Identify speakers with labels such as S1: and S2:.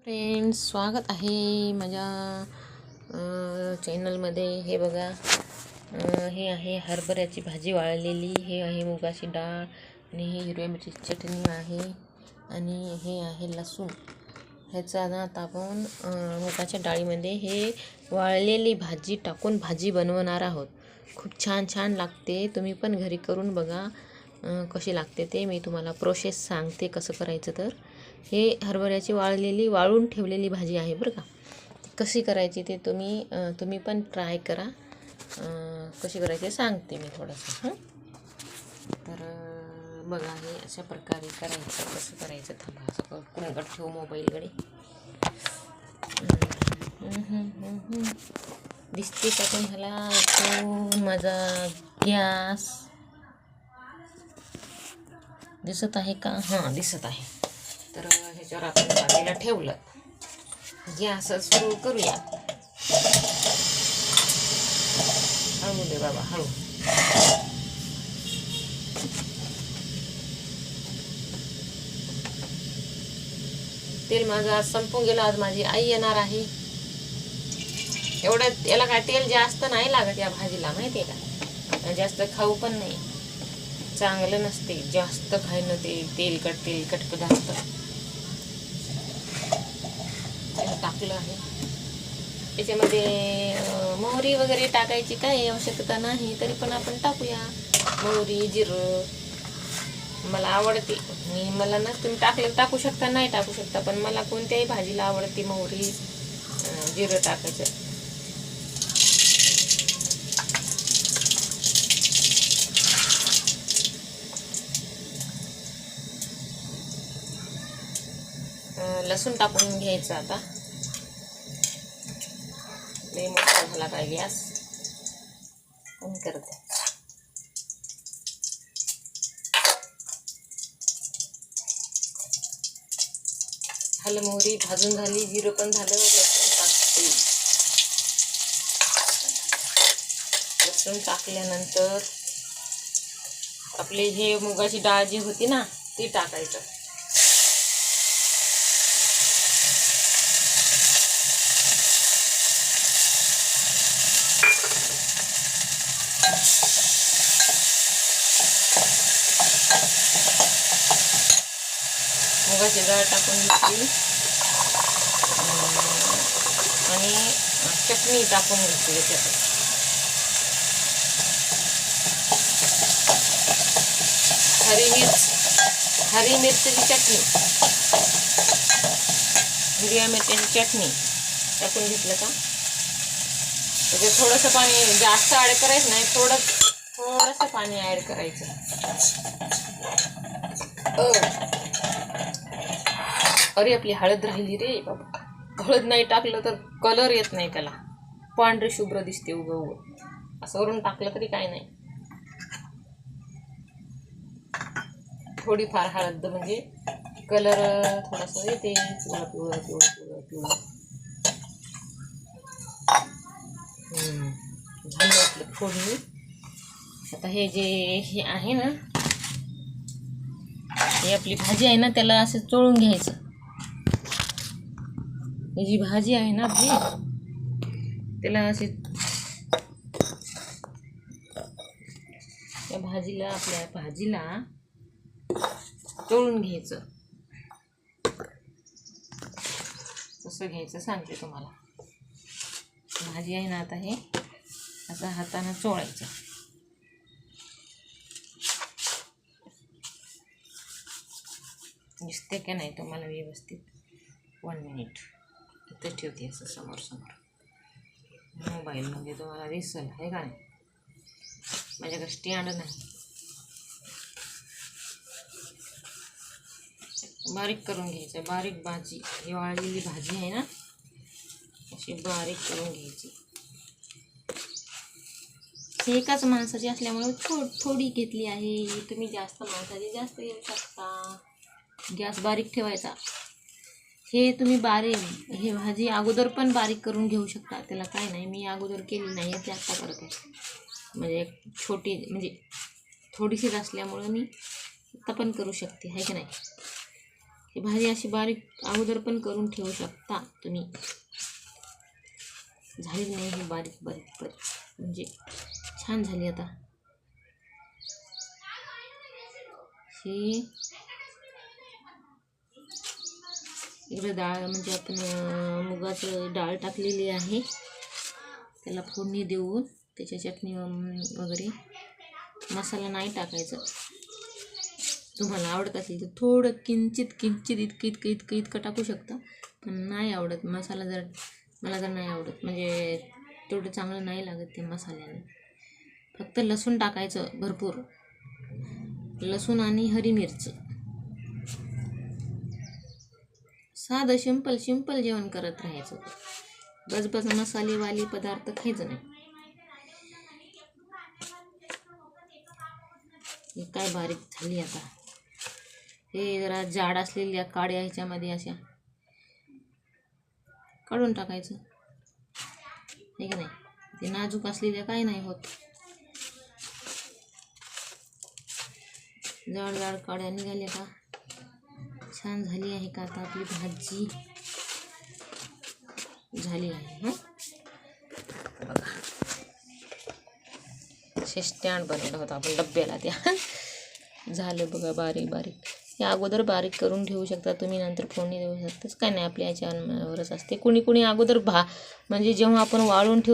S1: Friends, स्वागत आहे माझ्या चॅनलमध्ये. हे बघा, हे आहे हरभऱ्याची भाजी वाळलेली, हे आहे मुगाची डाळ आणि हे हिरव्या मिरचीची चटणी आहे आणि हे आहे लसूण. ह्याचा आता आपण मुगाच्या डाळीमध्ये हे वाळलेली भाजी टाकून भाजी बनवणार आहोत. खूप छान छान लागते. तुम्ही पण घरी करून बघा कशी लागते ते. मी तुम्हाला प्रोसेस सांगते कसं करायचं. तर हे हरभऱ्याची वाळून ठेवलेली भाजी आहे बरं का. कशी करायची ते तुम्ही पण ट्राय करा. कशी करायची सांगते मी थोडंसं. तर बघा, हे अशा प्रकारे करायचं. कसं करायचं थांबा, असं कुणगड ठेवू मोबाईलकडे. दिसते का तुम्हाला तो माझा गॅस? दिसत आहे का? हां, दिसत आहे. तर ह्याच्यावर आपण भाजीला ठेवलं. गॅस सुरू करूया. हळू दे बाबा, हळू. तेल माझं आज संपून गेलं. आज माझी आई येणार आहे. एवढं याला काय तेल जास्त नाही लागत या भाजीला, माहिती आहे का. जास्त खाऊ पण नाही, चांगलं नसते जास्त खायनं ते तेलकट पदार्थ. टाकलं आहे त्याच्यामध्ये. मोहरी वगैरे टाकायची काही आवश्यकता नाही, तरी पण आपण टाकूया मोहरी जिरं. मला आवडते. मला ना, तुम्ही टाकू शकता, नाही टाकू शकता, पण मला कोणत्याही भाजीला आवडते मोहरी जिरं टाकायचं. लसूण टाकून घ्यायचं. आता लई मोठा झाला काय गॅस, बंद करते. झालं, मोहरी भाजून झाली, जिरं पण झालं. लसूण टाकल्यानंतर आपली हे मुगाची डाळ जी होती ना, ती टाकायचं. मुगाची डाळ टाकून घेतली आणि चटणी टाकून घेतली त्याच्यात. हरी मिरचीची चटणी, हिरव्या मिरच्याची चटणी टाकून घेतलं का त्याच्यात थोडंसं पाणी, जास्त ॲड करायचं नाही, थोडंसं पाणी ॲड करायचं. अरे, आपली हळद राहिली रे बाबा. हळद नाही टाकलं तर कलर येत नाही त्याला, पांढरी शुभ्र दिसते उगं. असं वरून टाकलं तरी काय नाही. थोडीफार हळद म्हणजे कलर थोडासा येते, पिवळा. झालं आपलं फोडणी. आता हे हे आहे ना, ही आपली भाजी आहे ना, त्याला असं चोळून घ्यायचं. ही जी भाजी आहे ना आपली, त्याला असे आपल्या भाजीला चोळून घ्यायचं. कसं घ्यायचं सांगते तुम्हाला. भाजी आहे ना, आता हे असं हाताने चोळायचं. दिसते का नाही तुम्हाला व्यवस्थित? 1 मिनिट इथं ठेवते, असं समोर मोबाईल म्हणजे तुम्हाला दिसेल, आहे का नाही. माझ्याकडे स्टँड नाही. बारीक करून घ्यायचं. बारीक भाजी, ही वाळलेली भाजी आहे ना, अशी बारीक करून घ्यायची. एकाच माणसाची असल्यामुळे थोडी घेतली आहे. तुम्ही जास्त माणसाची जास्त घेऊ शकता. गॅस बारीक ठेवायचा. हे तुम्ही हे भाजी अगोदर पण बारीक करून घेऊ शकता, त्याला काय नाही. मी अगोदर केली नाही, जास्त करत आहे. म्हणजे छोटी, म्हणजे थोडीशीच असल्यामुळं मी आता पण करू शकते, आहे की नाही. ही भाजी अशी बारीक अगोदर पण करून ठेवू शकता तुम्ही. झाली नाही ही बारीक बारीक बारीक म्हणजे छान झाली. आता ही इकडे डाळ म्हणजे आपण मुगाचं डाळ टाकलेली आहे. त्याला फोडणी देऊन त्याच्या चटणी वगैरे मसाला नाही टाकायचा. तुम्हाला आवडत असेल तर थोडं किंचित इतकं टाकू शकता. पण नाही आवडत मसाला, जर मला जर नाही आवडत म्हणजे तेवढं चांगलं नाही लागत ते मसाल्याने. फक्त लसूण टाकायचं भरपूर, लसूण आणि हरी मिरची. साधं सिंपल जेवण करत राहायचं. बजबज मसालेवाले पदार्थ खायचं नाही. हे काय बारीक झाली. आता हे जरा जाड असलेल्या काड्या ह्याच्यामध्ये अशा काढून टाकायचं, हे की नाही. ते नाजूक असलेल्या काय नाही होत. जाड जाड काड्या निघाल्या का छान झाली आहे का. आता आपली भाजी झाली आहे. बघा स्टँड बनवलं होतं आपण डब्याला, त्या झालं बघा बारीक बारीक. हे अगोदर बारीक करून ठेवू शकता तुम्ही, नंतर फोडणी देऊ शकता. काय नाही, आपल्या याच्यावरच असते. कुणी अगोदर म्हणजे जेव्हा आपण वाळून ठेवतो